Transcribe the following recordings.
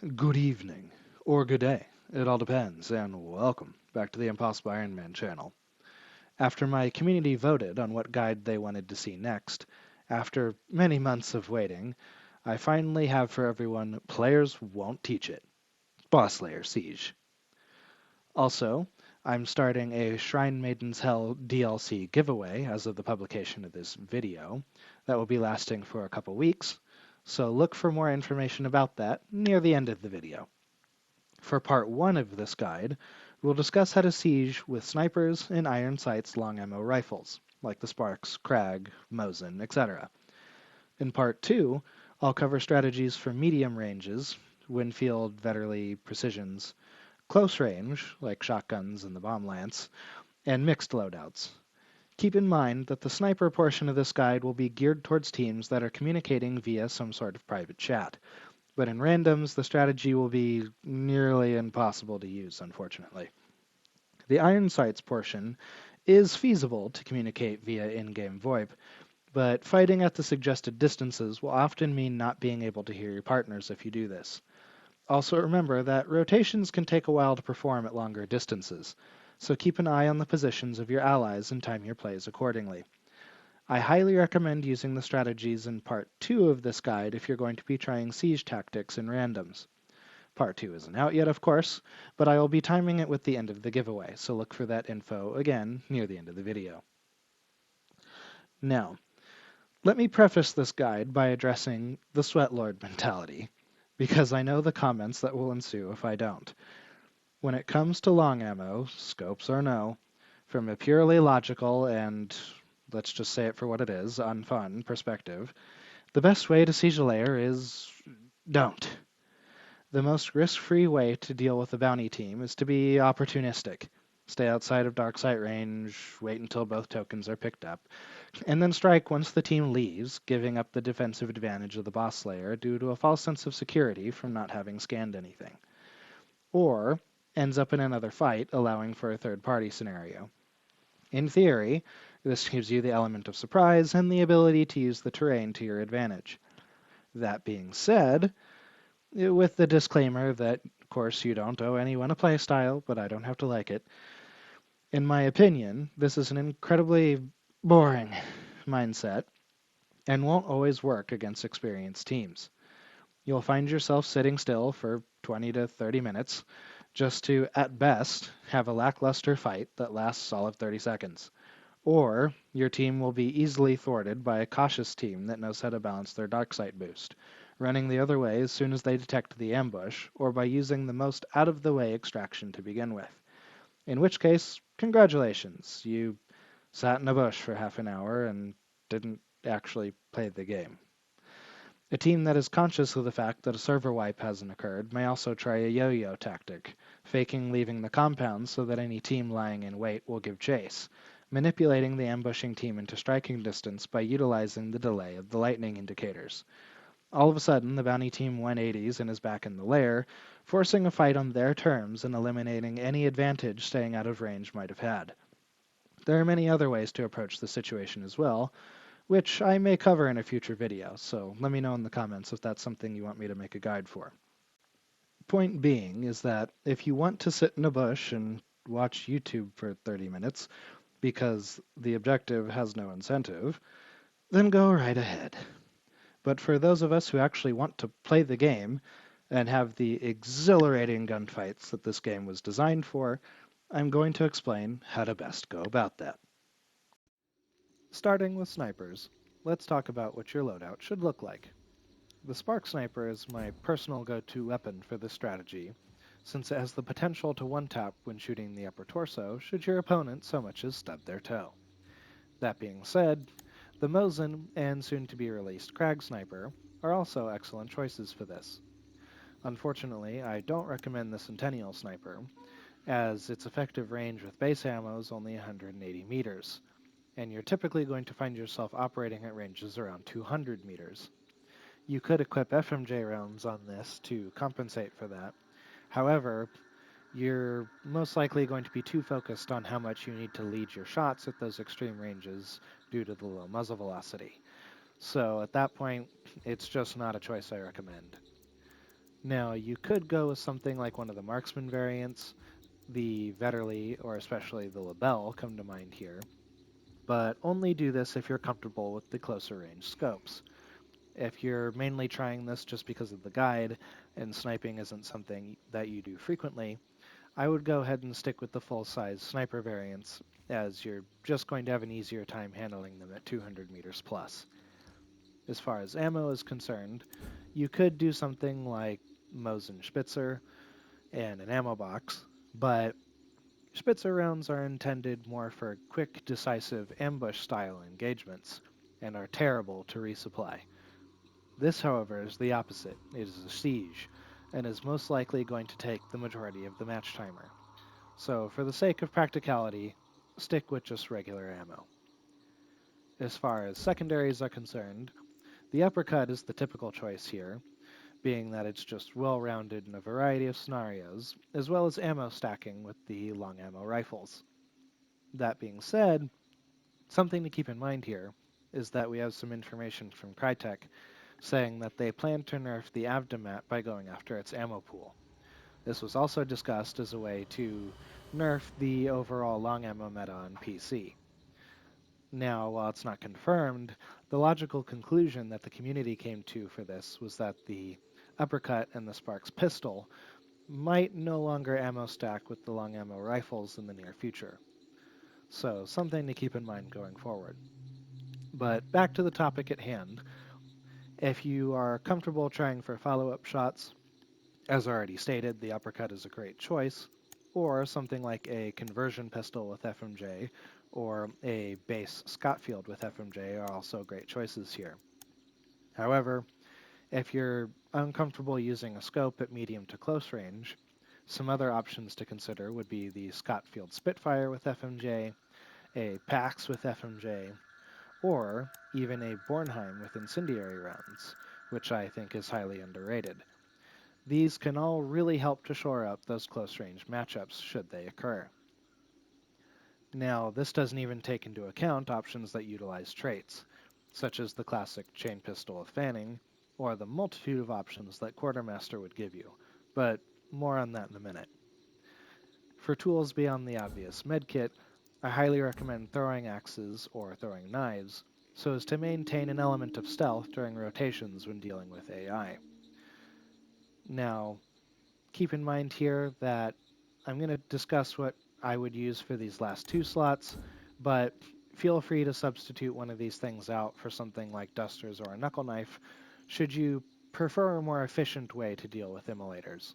Good evening, or good day, it all depends, and welcome back to the Impossible Iron Man channel. After my community voted on what guide they wanted to see next, after many months of waiting, I finally have for everyone Players Won't Teach It, Boss Lair Siege. Also, I'm starting a Shrine Maiden's Hell DLC giveaway as of the publication of this video that will be lasting for a couple weeks, so look for more information about that near the end of the video. For part 1 of this guide, we'll discuss how to siege with snipers and iron sights long ammo rifles, like the Sparks, Krag, Mosin, etc. In part 2, I'll cover strategies for medium ranges, Winfield, Vetterli, Precisions, close range, like shotguns and the bomb lance, and mixed loadouts. Keep in mind that the sniper portion of this guide will be geared towards teams that are communicating via some sort of private chat. But in randoms, the strategy will be nearly impossible to use, unfortunately. The iron sights portion is feasible to communicate via in-game VoIP, but fighting at the suggested distances will often mean not being able to hear your partners if you do this. Also remember that rotations can take a while to perform at longer distances, so keep an eye on the positions of your allies and time your plays accordingly. I highly recommend using the strategies in Part 2 of this guide if you're going to be trying siege tactics in randoms. Part 2 isn't out yet, of course, but I will be timing it with the end of the giveaway, so look for that info again near the end of the video. Now, let me preface this guide by addressing the Sweatlord mentality, because I know the comments that will ensue if I don't. When it comes to long ammo, scopes or no, from a purely logical and, let's just say it for what it is, unfun perspective, the best way to siege a lair is don't. The most risk-free way to deal with a bounty team is to be opportunistic. Stay outside of dark sight range, wait until both tokens are picked up, and then strike once the team leaves, giving up the defensive advantage of the boss lair due to a false sense of security from not having scanned anything. Or ends up in another fight, allowing for a third-party scenario. In theory, this gives you the element of surprise and the ability to use the terrain to your advantage. That being said, with the disclaimer that, of course, you don't owe anyone a playstyle, but I don't have to like it, in my opinion, this is an incredibly boring mindset and won't always work against experienced teams. You'll find yourself sitting still for 20 to 30 minutes just to, at best, have a lackluster fight that lasts solid 30 seconds. Or your team will be easily thwarted by a cautious team that knows how to balance their dark sight boost, running the other way as soon as they detect the ambush, or by using the most out-of-the-way extraction to begin with. In which case, congratulations, you sat in a bush for half an hour and didn't actually play the game. A team that is conscious of the fact that a server wipe hasn't occurred may also try a yo-yo tactic, faking leaving the compound so that any team lying in wait will give chase, manipulating the ambushing team into striking distance by utilizing the delay of the lightning indicators. All of a sudden, the bounty team 180s and is back in the lair, forcing a fight on their terms and eliminating any advantage staying out of range might have had. There are many other ways to approach the situation as well, which I may cover in a future video, so let me know in the comments if that's something you want me to make a guide for. Point being is that if you want to sit in a bush and watch YouTube for 30 minutes, because the objective has no incentive, then go right ahead. But for those of us who actually want to play the game and have the exhilarating gunfights that this game was designed for, I'm going to explain how to best go about that. Starting with snipers, let's talk about what your loadout should look like. The Spark Sniper is my personal go-to weapon for this strategy, since it has the potential to one-tap when shooting the upper torso should your opponent so much as stub their toe. That being said, the Mosin and soon-to-be-released Krag Sniper are also excellent choices for this. Unfortunately, I don't recommend the Centennial Sniper, as its effective range with base ammo is only 180 meters, and you're typically going to find yourself operating at ranges around 200 meters. You could equip FMJ rounds on this to compensate for that. However, you're most likely going to be too focused on how much you need to lead your shots at those extreme ranges due to the low muzzle velocity. So at that point, it's just not a choice I recommend. Now, you could go with something like one of the marksman variants. The Vetterli, or especially the Labelle, come to mind here, but only do this if you're comfortable with the closer range scopes. If you're mainly trying this just because of the guide, and sniping isn't something that you do frequently, I would go ahead and stick with the full-size sniper variants, as you're just going to have an easier time handling them at 200 meters plus. As far as ammo is concerned, you could do something like Mosin Spitzer and an ammo box, but Spitzer rounds are intended more for quick, decisive ambush-style engagements, and are terrible to resupply. This, however, is the opposite. It is a siege, and is most likely going to take the majority of the match timer. So, for the sake of practicality, stick with just regular ammo. As far as secondaries are concerned, the uppercut is the typical choice here, being that it's just well-rounded in a variety of scenarios, as well as ammo stacking with the long ammo rifles. That being said, something to keep in mind here is that we have some information from Crytek saying that they plan to nerf the Avdomat by going after its ammo pool. This was also discussed as a way to nerf the overall long ammo meta on PC. Now, while it's not confirmed, the logical conclusion that the community came to for this was that the uppercut and the Sparks pistol might no longer ammo stack with the long ammo rifles in the near future. So, something to keep in mind going forward. But back to the topic at hand. If you are comfortable trying for follow-up shots, as already stated, the uppercut is a great choice, or something like a conversion pistol with FMJ, or a base Scotfield with FMJ are also great choices here. However, if you're uncomfortable using a scope at medium to close range, some other options to consider would be the Scotfield Spitfire with FMJ, a Pax with FMJ, or even a Bornheim with incendiary rounds, which I think is highly underrated. These can all really help to shore up those close-range matchups should they occur. Now, this doesn't even take into account options that utilize traits, such as the classic chain pistol with fanning, or the multitude of options that Quartermaster would give you, but more on that in a minute. For tools beyond the obvious medkit, I highly recommend throwing axes or throwing knives, so as to maintain an element of stealth during rotations when dealing with AI. Now, keep in mind here that I'm going to discuss what I would use for these last two slots, but feel free to substitute one of these things out for something like dusters or a knuckle knife, should you prefer a more efficient way to deal with immolators.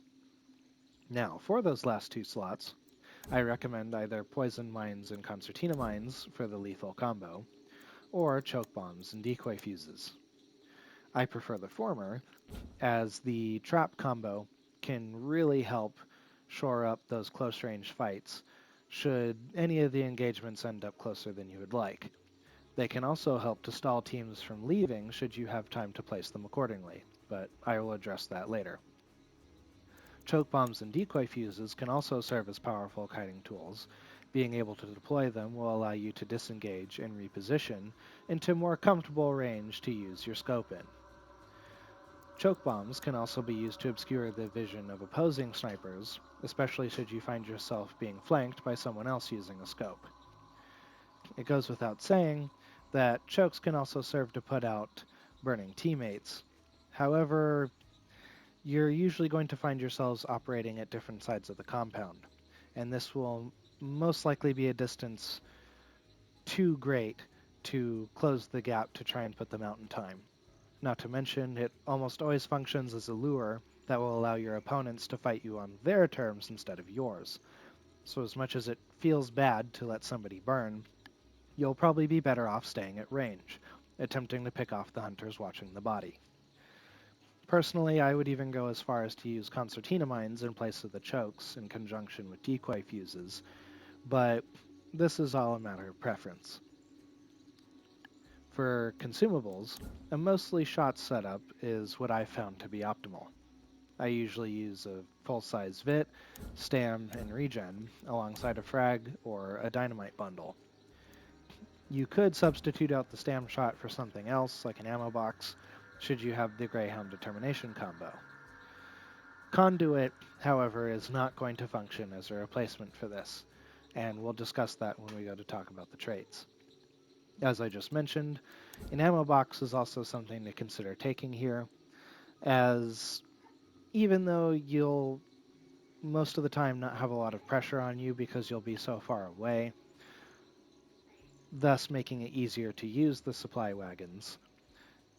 Now, for those last two slots, I recommend either poison mines and concertina mines for the lethal combo, or choke bombs and decoy fuses. I prefer the former, as the trap combo can really help shore up those close range fights should any of the engagements end up closer than you would like. They can also help to stall teams from leaving should you have time to place them accordingly, but I will address that later. Choke bombs and decoy fuses can also serve as powerful kiting tools. Being able to deploy them will allow you to disengage and reposition into more comfortable range to use your scope in. Choke bombs can also be used to obscure the vision of opposing snipers, especially should you find yourself being flanked by someone else using a scope. It goes without saying that chokes can also serve to put out burning teammates. However, you're usually going to find yourselves operating at different sides of the compound, and this will most likely be a distance too great to close the gap to try and put them out in time. Not to mention, it almost always functions as a lure that will allow your opponents to fight you on their terms instead of yours. So as much as it feels bad to let somebody burn, you'll probably be better off staying at range, attempting to pick off the hunters watching the body. Personally, I would even go as far as to use concertina mines in place of the chokes in conjunction with decoy fuses, but this is all a matter of preference. For consumables, a mostly shot setup is what I found to be optimal. I usually use a full-size VIT, STAM, and regen alongside a frag or a dynamite bundle. You could substitute out the STAM shot for something else, like an ammo box, should you have the Greyhound Determination combo. Conduit, however, is not going to function as a replacement for this, and we'll discuss that when we go to talk about the traits. As I just mentioned, an ammo box is also something to consider taking here, as even though you'll most of the time not have a lot of pressure on you because you'll be so far away, thus making it easier to use the supply wagons.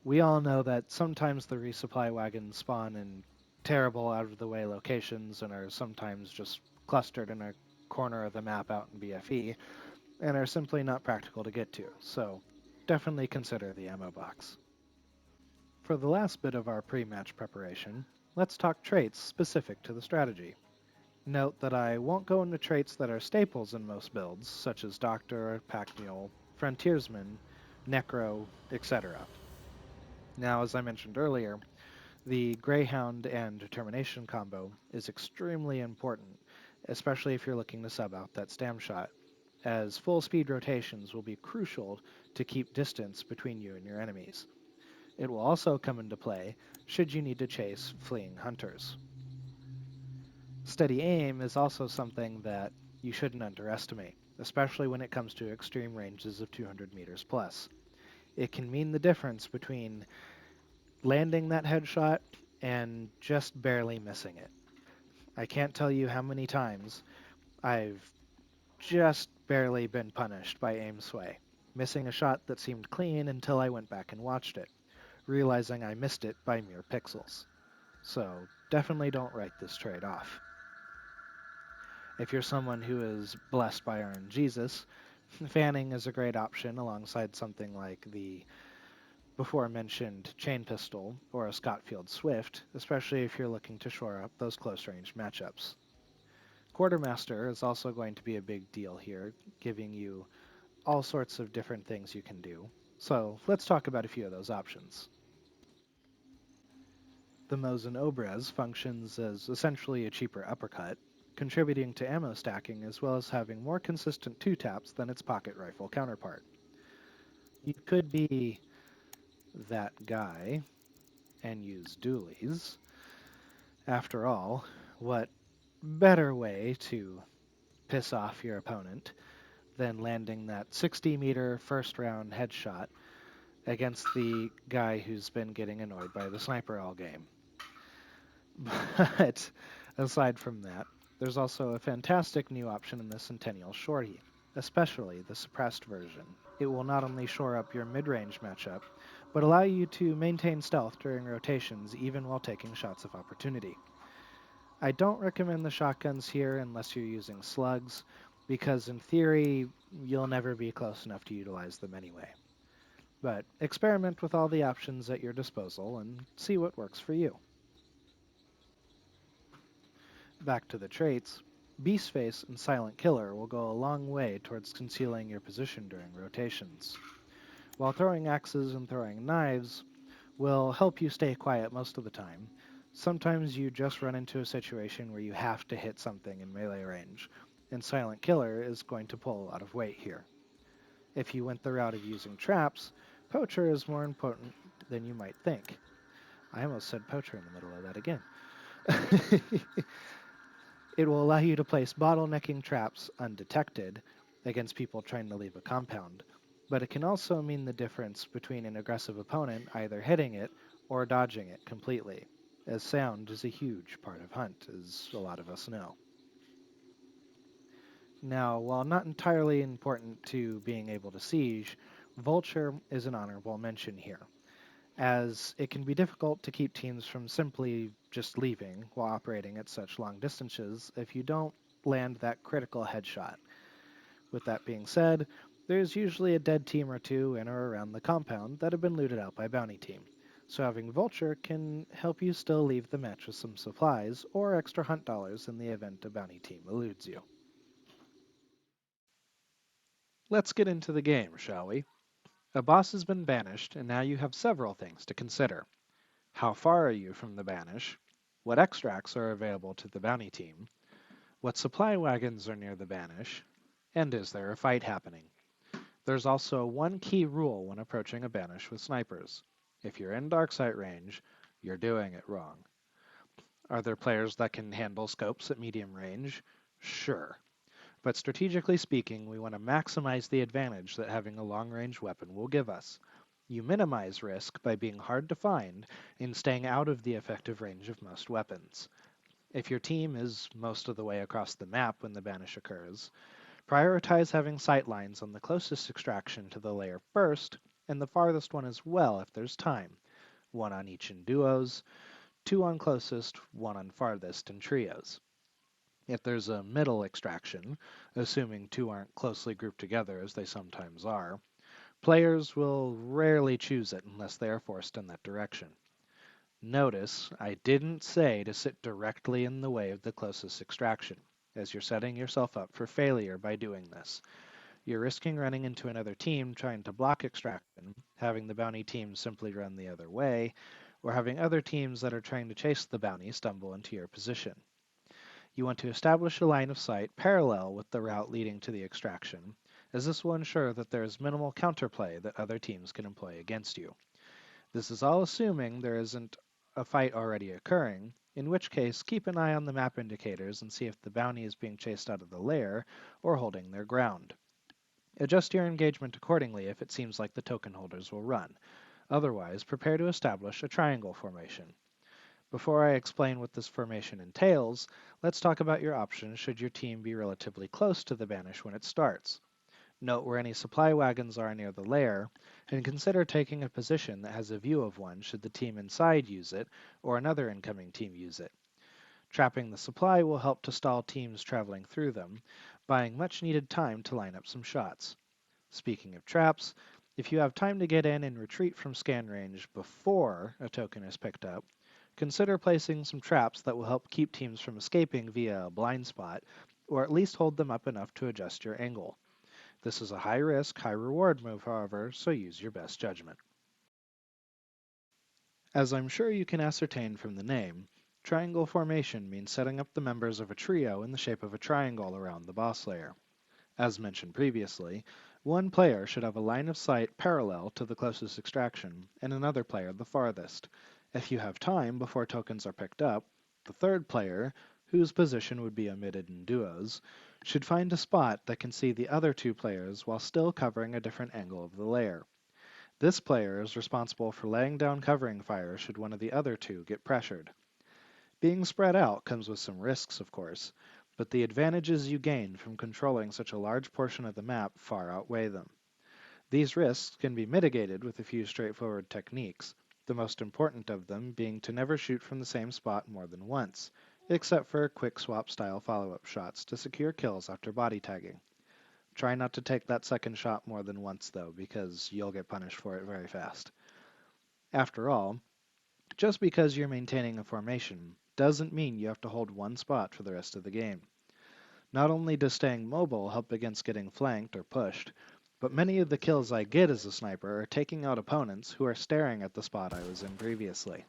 We all know that sometimes the resupply wagons spawn in terrible out-of-the-way locations and are sometimes just clustered in a corner of the map out in BFE, and are simply not practical to get to, so definitely consider the ammo box. For the last bit of our pre-match preparation, let's talk traits specific to the strategy. Note that I won't go into traits that are staples in most builds, such as Doctor, Pack Mule, Frontiersman, Necro, etc. Now, as I mentioned earlier, the Greyhound and Determination combo is extremely important, especially if you're looking to sub out that stam shot, as full speed rotations will be crucial to keep distance between you and your enemies. It will also come into play should you need to chase fleeing hunters. Steady aim is also something that you shouldn't underestimate, especially when it comes to extreme ranges of 200 meters plus. It can mean the difference between landing that headshot and just barely missing it. I can't tell you how many times I've just barely been punished by aim sway, missing a shot that seemed clean until I went back and watched it, realizing I missed it by mere pixels. So definitely don't write this trade off. If you're someone who is blessed by RNGesus, fanning is a great option alongside something like the before mentioned chain pistol or a Scotfield Swift, especially if you're looking to shore up those close range matchups. Quartermaster is also going to be a big deal here, giving you all sorts of different things you can do. So let's talk about a few of those options. The Mosin Obrez functions as essentially a cheaper uppercut, contributing to ammo stacking as well as having more consistent 2-taps than its pocket rifle counterpart. You could be that guy and use dualies. After all, what better way to piss off your opponent than landing that 60-meter first-round headshot against the guy who's been getting annoyed by the sniper all game? But aside from that, there's also a fantastic new option in the Centennial Shorty, especially the suppressed version. It will not only shore up your mid-range matchup, but allow you to maintain stealth during rotations even while taking shots of opportunity. I don't recommend the shotguns here unless you're using slugs, because in theory, you'll never be close enough to utilize them anyway. But experiment with all the options at your disposal and see what works for you. Back to the traits, Beastface and Silent Killer will go a long way towards concealing your position during rotations. While throwing axes and throwing knives will help you stay quiet most of the time, sometimes you just run into a situation where you have to hit something in melee range, and Silent Killer is going to pull a lot of weight here. If you went the route of using traps, Poacher is more important than you might think. I almost said Poacher in the middle of that again. It will allow you to place bottlenecking traps undetected against people trying to leave a compound, but it can also mean the difference between an aggressive opponent either hitting it or dodging it completely, as sound is a huge part of Hunt, as a lot of us know. Now, while not entirely important to being able to siege, Vulture is an honorable mention here, as it can be difficult to keep teams from simply just leaving while operating at such long distances if you don't land that critical headshot. With that being said, there's usually a dead team or two in or around the compound that have been looted out by Bounty Team, so having Vulture can help you still leave the match with some supplies or extra hunt dollars in the event a Bounty Team eludes you. Let's get into the game, shall we? A boss has been banished, and now you have several things to consider. How far are you from the banish? What extracts are available to the bounty team? What supply wagons are near the banish? And is there a fight happening? There's also one key rule when approaching a banish with snipers. If you're in darksight range, you're doing it wrong. Are there players that can handle scopes at medium range? Sure. But strategically speaking, we want to maximize the advantage that having a long-range weapon will give us. You minimize risk by being hard to find and staying out of the effective range of most weapons. If your team is most of the way across the map when the banish occurs, prioritize having sight lines on the closest extraction to the lair first, and the farthest one as well if there's time. One on each in duos, two on closest, one on farthest in trios. If there's a middle extraction, assuming two aren't closely grouped together as they sometimes are, players will rarely choose it unless they are forced in that direction. Notice, I didn't say to sit directly in the way of the closest extraction, as you're setting yourself up for failure by doing this. You're risking running into another team trying to block extraction, having the bounty team simply run the other way, or having other teams that are trying to chase the bounty stumble into your position. You want to establish a line of sight parallel with the route leading to the extraction, as this will ensure that there is minimal counterplay that other teams can employ against you. This is all assuming there isn't a fight already occurring, in which case keep an eye on the map indicators and see if the bounty is being chased out of the lair or holding their ground. Adjust your engagement accordingly if it seems like the token holders will run. Otherwise, prepare to establish a triangle formation. Before I explain what this formation entails, let's talk about your options should your team be relatively close to the banish when it starts. Note where any supply wagons are near the lair, and consider taking a position that has a view of one should the team inside use it, or another incoming team use it. Trapping the supply will help to stall teams traveling through them, buying much needed time to line up some shots. Speaking of traps, if you have time to get in and retreat from scan range before a token is picked up, consider placing some traps that will help keep teams from escaping via a blind spot, or at least hold them up enough to adjust your angle. This is a high-risk, high-reward move, however, so use your best judgment. As I'm sure you can ascertain from the name, triangle formation means setting up the members of a trio in the shape of a triangle around the boss layer. As mentioned previously, one player should have a line of sight parallel to the closest extraction, and another player the farthest. If you have time before tokens are picked up, the third player, whose position would be omitted in duos, should find a spot that can see the other two players while still covering a different angle of the layer. This player is responsible for laying down covering fire should one of the other two get pressured. Being spread out comes with some risks, of course, but the advantages you gain from controlling such a large portion of the map far outweigh them. These risks can be mitigated with a few straightforward techniques, the most important of them being to never shoot from the same spot more than once, except for quick swap style follow-up shots to secure kills after body tagging. Try not to take that second shot more than once though, because you'll get punished for it very fast. After all, just because you're maintaining a formation doesn't mean you have to hold one spot for the rest of the game. Not only does staying mobile help against getting flanked or pushed, but many of the kills I get as a sniper are taking out opponents who are staring at the spot I was in previously,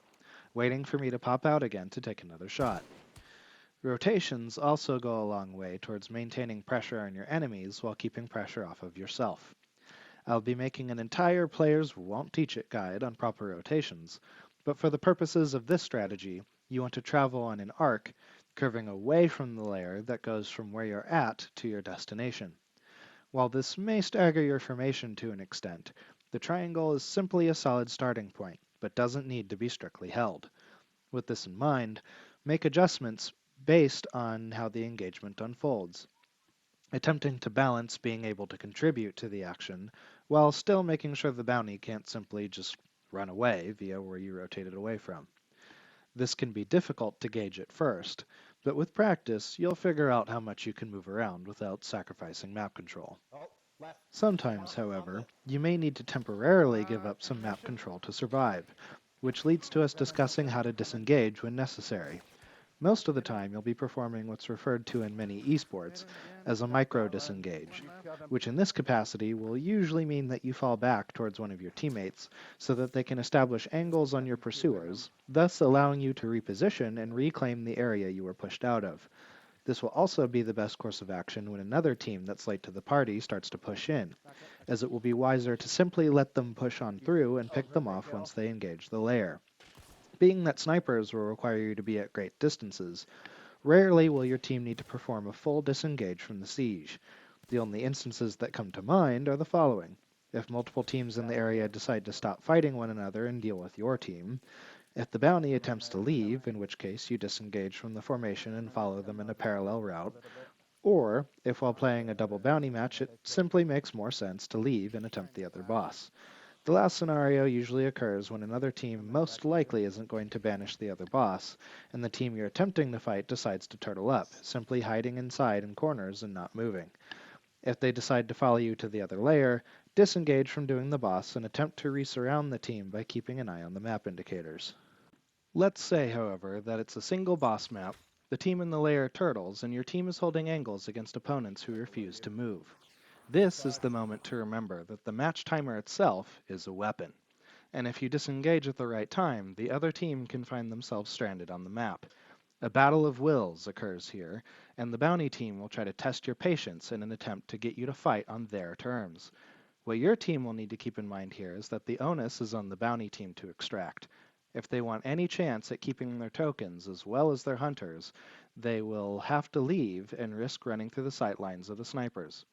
waiting for me to pop out again to take another shot. Rotations also go a long way towards maintaining pressure on your enemies while keeping pressure off of yourself. I'll be making an entire Players Won't Teach It guide on proper rotations, but for the purposes of this strategy, you want to travel on an arc, curving away from the layer that goes from where you're at to your destination. While this may stagger your formation to an extent, the triangle is simply a solid starting point, but doesn't need to be strictly held. With this in mind, make adjustments based on how the engagement unfolds, attempting to balance being able to contribute to the action while still making sure the bounty can't simply just run away via where you rotated away from. This can be difficult to gauge at first, but with practice you'll figure out how much you can move around without sacrificing map control. Sometimes, however, you may need to temporarily give up some map control to survive, which leads to us discussing how to disengage when necessary. Most of the time you'll be performing what's referred to in many esports as a micro disengage, which in this capacity will usually mean that you fall back towards one of your teammates so that they can establish angles on your pursuers, thus allowing you to reposition and reclaim the area you were pushed out of. This will also be the best course of action when another team that's late to the party starts to push in, as it will be wiser to simply let them push on through and pick them off once they engage the lair. Being that snipers will require you to be at great distances, rarely will your team need to perform a full disengage from the siege. The only instances that come to mind are the following. If multiple teams in the area decide to stop fighting one another and deal with your team, if the bounty attempts to leave, in which case you disengage from the formation and follow them in a parallel route, or if while playing a double bounty match it simply makes more sense to leave and attempt the other boss. The last scenario usually occurs when another team most likely isn't going to banish the other boss, and the team you're attempting to fight decides to turtle up, simply hiding inside in corners and not moving. If they decide to follow you to the other layer, disengage from doing the boss and attempt to resurround the team by keeping an eye on the map indicators. Let's say, however, that it's a single boss map, the team in the layer turtles, and your team is holding angles against opponents who refuse to move. This is the moment to remember that the match timer itself is a weapon, and if you disengage at the right time, the other team can find themselves stranded on the map. A battle of wills occurs here, and the bounty team will try to test your patience in an attempt to get you to fight on their terms. What your team will need to keep in mind here is that the onus is on the bounty team to extract. If they want any chance at keeping their tokens as well as their hunters, they will have to leave and risk running through the sightlines of the snipers.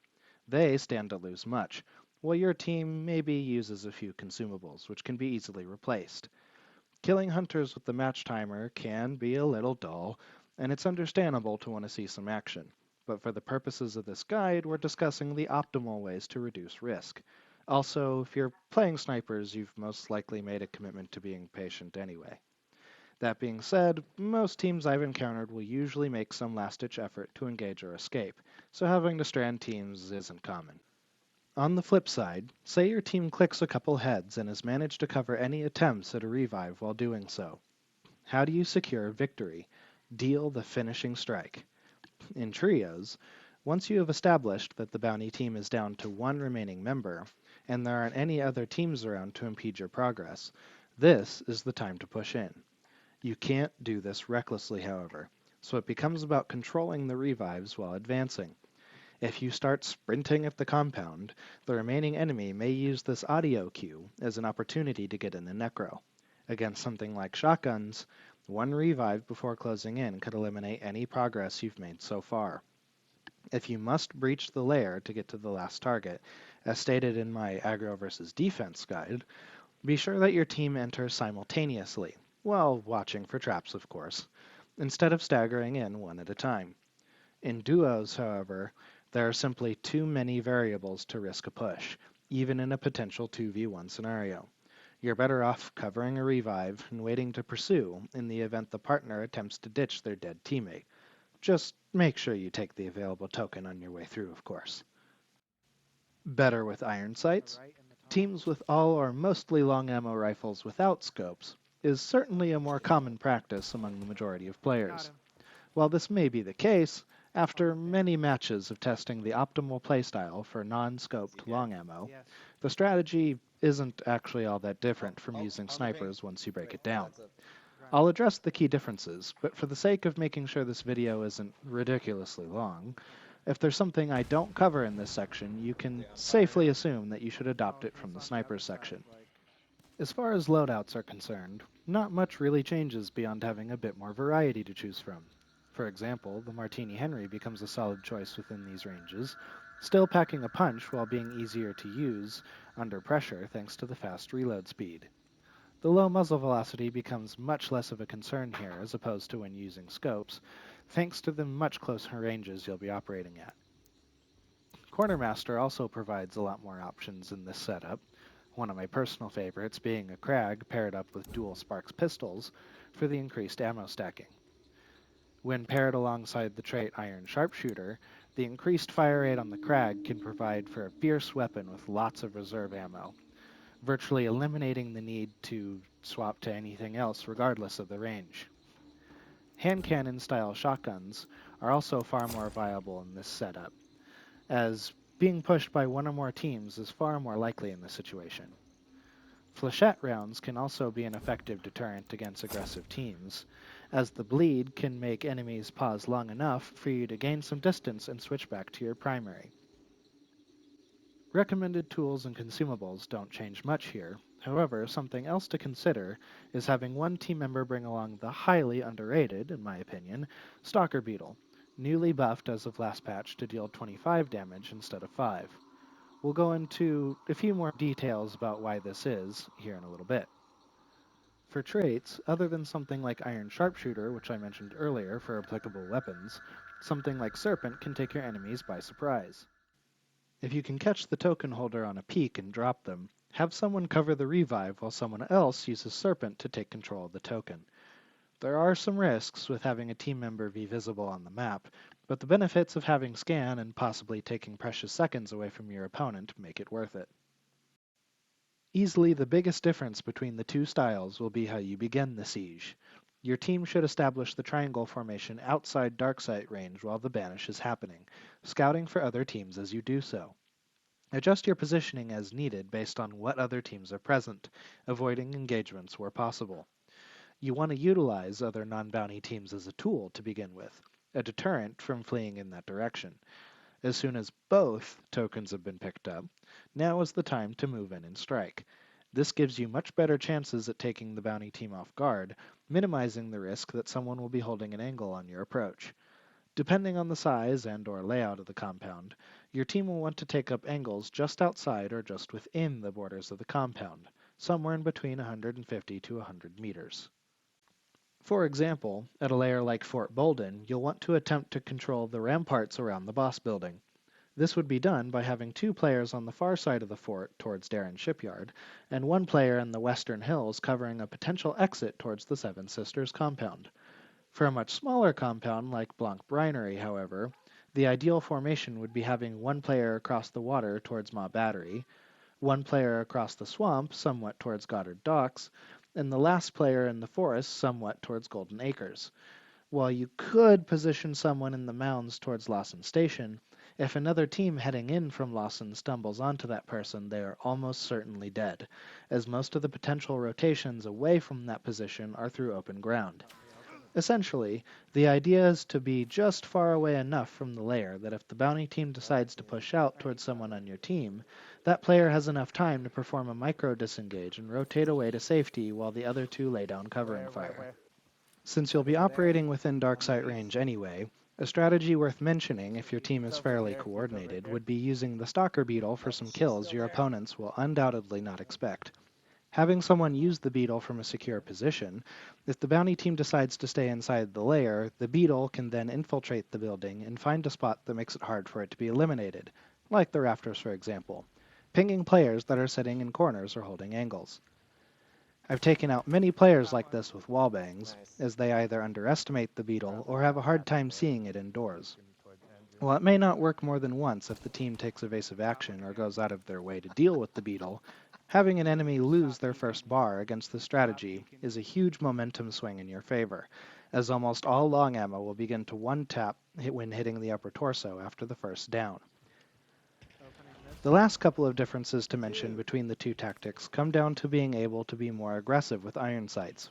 They stand to lose much, while your team maybe uses a few consumables, which can be easily replaced. Killing hunters with the match timer can be a little dull, and it's understandable to want to see some action. But for the purposes of this guide, we're discussing the optimal ways to reduce risk. Also, if you're playing snipers, you've most likely made a commitment to being patient anyway. That being said, most teams I've encountered will usually make some last-ditch effort to engage or escape, so having to strand teams isn't common. On the flip side, say your team clicks a couple heads and has managed to cover any attempts at a revive while doing so. How do you secure victory? Deal the finishing strike. In trios, once you have established that the bounty team is down to one remaining member, and there aren't any other teams around to impede your progress, this is the time to push in. You can't do this recklessly, however, so it becomes about controlling the revives while advancing. If you start sprinting at the compound, the remaining enemy may use this audio cue as an opportunity to get in a necro. Against something like shotguns, one revive before closing in could eliminate any progress you've made so far. If you must breach the lair to get to the last target, as stated in my aggro versus defense guide, be sure that your team enters simultaneously, while watching for traps of course, instead of staggering in one at a time. In duos, however, there are simply too many variables to risk a push, even in a potential 2v1 scenario. You're better off covering a revive and waiting to pursue in the event the partner attempts to ditch their dead teammate. Just make sure you take the available token on your way through, of course. Better with iron sights? Teams with all or mostly long ammo rifles without scopes is certainly a more common practice among the majority of players. While this may be the case, after many matches of testing the optimal playstyle for non-scoped long ammo, the strategy isn't actually all that different from using snipers once you break it down. I'll address the key differences, but for the sake of making sure this video isn't ridiculously long, if there's something I don't cover in this section, you can safely assume that you should adopt it from the snipers section. As far as loadouts are concerned, not much really changes beyond having a bit more variety to choose from. For example, the Martini Henry becomes a solid choice within these ranges, still packing a punch while being easier to use under pressure thanks to the fast reload speed. The low muzzle velocity becomes much less of a concern here as opposed to when using scopes, thanks to the much closer ranges you'll be operating at. Quartermaster also provides a lot more options in this setup, one of my personal favorites being a Krag paired up with dual Sparks pistols for the increased ammo stacking. When paired alongside the trait Iron Sharpshooter, the increased fire rate on the Krag can provide for a fierce weapon with lots of reserve ammo, virtually eliminating the need to swap to anything else regardless of the range. Hand cannon style shotguns are also far more viable in this setup, as being pushed by one or more teams is far more likely in this situation. Flechette rounds can also be an effective deterrent against aggressive teams, as the bleed can make enemies pause long enough for you to gain some distance and switch back to your primary. Recommended tools and consumables don't change much here, However, something else to consider is having one team member bring along the highly underrated, in my opinion, Stalker Beetle, newly buffed as of last patch to deal 25 damage instead of 5. We'll go into a few more details about why this is here in a little bit. For traits, other than something like Iron Sharpshooter, which I mentioned earlier for applicable weapons, something like Serpent can take your enemies by surprise. If you can catch the token holder on a peek and drop them, have someone cover the revive while someone else uses Serpent to take control of the token. There are some risks with having a team member be visible on the map, but the benefits of having scan and possibly taking precious seconds away from your opponent make it worth it. Easily the biggest difference between the two styles will be how you begin the siege. Your team should establish the triangle formation outside darksight range while the banish is happening, scouting for other teams as you do so. Adjust your positioning as needed based on what other teams are present, avoiding engagements where possible. You want to utilize other non-bounty teams as a tool to begin with, a deterrent from fleeing in that direction. As soon as both tokens have been picked up, now is the time to move in and strike. This gives you much better chances at taking the bounty team off guard, minimizing the risk that someone will be holding an angle on your approach. Depending on the size and/or layout of the compound, your team will want to take up angles just outside or just within the borders of the compound, somewhere in between 150 to 100 meters. For example, at a lair like Fort Bolden, you'll want to attempt to control the ramparts around the boss building. This would be done by having 2 players on the far side of the fort towards Darren Shipyard, and 1 player in the western hills covering a potential exit towards the Seven Sisters compound. For a much smaller compound like Blanc Brinery, however, the ideal formation would be having 1 player across the water towards Ma Battery, 1 player across the swamp somewhat towards Goddard Docks, and the last player in the forest somewhat towards Golden Acres. While you could position someone in the mounds towards Lawson Station, if another team heading in from Lawson stumbles onto that person, they are almost certainly dead, as most of the potential rotations away from that position are through open ground. Essentially, the idea is to be just far away enough from the lair that if the bounty team decides to push out towards someone on your team, that player has enough time to perform a micro disengage and rotate away to safety while the other 2 lay down covering fire. Since you'll be operating within darksight range anyway, a strategy worth mentioning if your team is fairly coordinated would be using the Stalker Beetle for some kills your opponents will undoubtedly not expect. Having someone use the Beetle from a secure position, if the bounty team decides to stay inside the lair, the Beetle can then infiltrate the building and find a spot that makes it hard for it to be eliminated, like the rafters for example, pinging players that are sitting in corners or holding angles. I've taken out many players like this with wallbangs, as they either underestimate the Beetle or have a hard time seeing it indoors. While it may not work more than once if the team takes evasive action or goes out of their way to deal with the Beetle, having an enemy lose their first bar against the strategy is a huge momentum swing in your favor, as almost all long ammo will begin to one-tap when hitting the upper torso after the first down. The last couple of differences to mention between the 2 tactics come down to being able to be more aggressive with iron sights.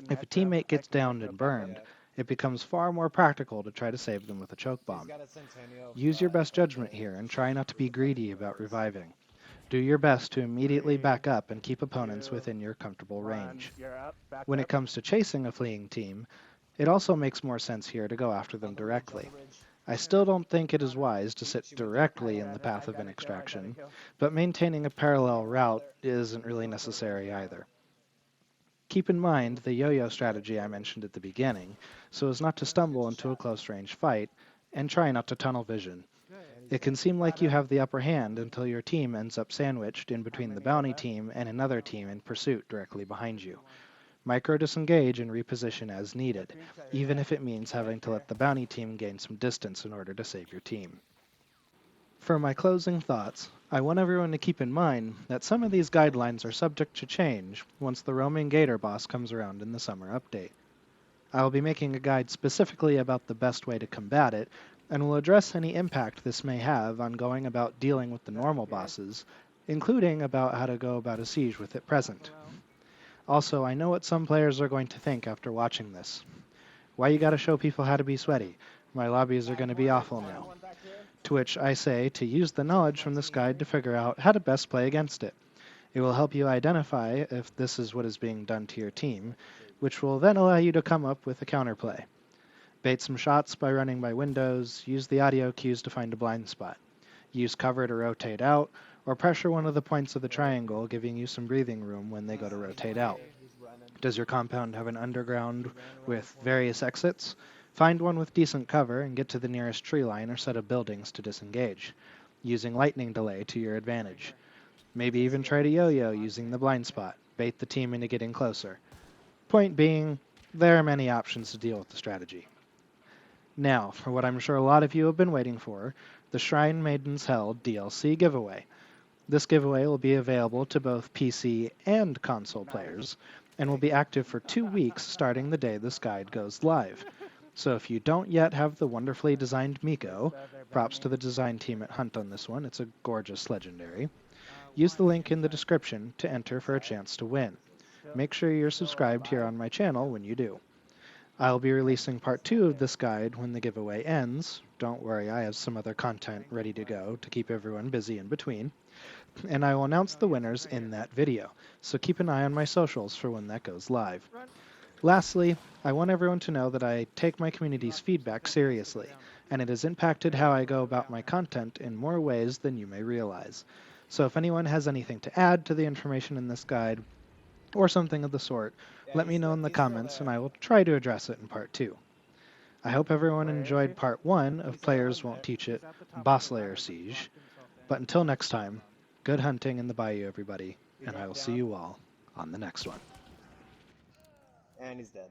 If a teammate gets downed and burned, it becomes far more practical to try to save them with a choke bomb. Use your best judgment here and try not to be greedy about reviving. Do your best to immediately back up and keep opponents within your comfortable range. When it comes to chasing a fleeing team, it also makes more sense here to go after them directly. I still don't think it is wise to sit directly in the path of an extraction, but maintaining a parallel route isn't really necessary either. Keep in mind the yo-yo strategy I mentioned at the beginning, so as not to stumble into a close-range fight, and try not to tunnel vision. It can seem like you have the upper hand until your team ends up sandwiched in between the bounty team and another team in pursuit directly behind you. Micro-disengage and reposition as needed, even if it means having to let the bounty team gain some distance in order to save your team. For my closing thoughts, I want everyone to keep in mind that some of these guidelines are subject to change once the roaming gator boss comes around in the summer update. I will be making a guide specifically about the best way to combat it, and will address any impact this may have on going about dealing with the normal bosses, including about how to go about a siege with it present. Also, I know what some players are going to think after watching this. Why you gotta show people how to be sweaty? My lobbies are going to be awful now. To which I say to use the knowledge from this guide to figure out how to best play against it. It will help you identify if this is what is being done to your team, which will then allow you to come up with a counterplay. Bait some shots by running by windows, use the audio cues to find a blind spot. Use cover to rotate out, or pressure one of the points of the triangle, giving you some breathing room when they go to rotate out. Does your compound have an underground with various exits? Find one with decent cover and get to the nearest tree line or set of buildings to disengage, using lightning delay to your advantage. Maybe even try to yo-yo using the blind spot, bait the team into getting closer. Point being, there are many options to deal with the strategy. Now, for what I'm sure a lot of you have been waiting for, the Shrine Maiden's Hell DLC giveaway. This giveaway will be available to both PC and console players, and will be active for 2 weeks starting the day this guide goes live. So if you don't yet have the wonderfully designed Miko, props to the design team at Hunt on this one, it's a gorgeous legendary, use the link in the description to enter for a chance to win. Make sure you're subscribed here on my channel when you do. I'll be releasing part 2 of this guide when the giveaway ends. Don't worry, I have some other content ready to go to keep everyone busy in between. And I will announce the winners in that video, so keep an eye on my socials for when that goes live. Lastly, I want everyone to know that I take my community's feedback seriously, and it has impacted how I go about my content in more ways than you may realize. So if anyone has anything to add to the information in this guide, or something of the sort, let me know in the comments and I will try to address it in part 2. I hope everyone enjoyed part 1 of Players Won't Teach It, Boss Lair Siege. But until next time, good hunting in the bayou, everybody, and I will see you all on the next one. And he's dead.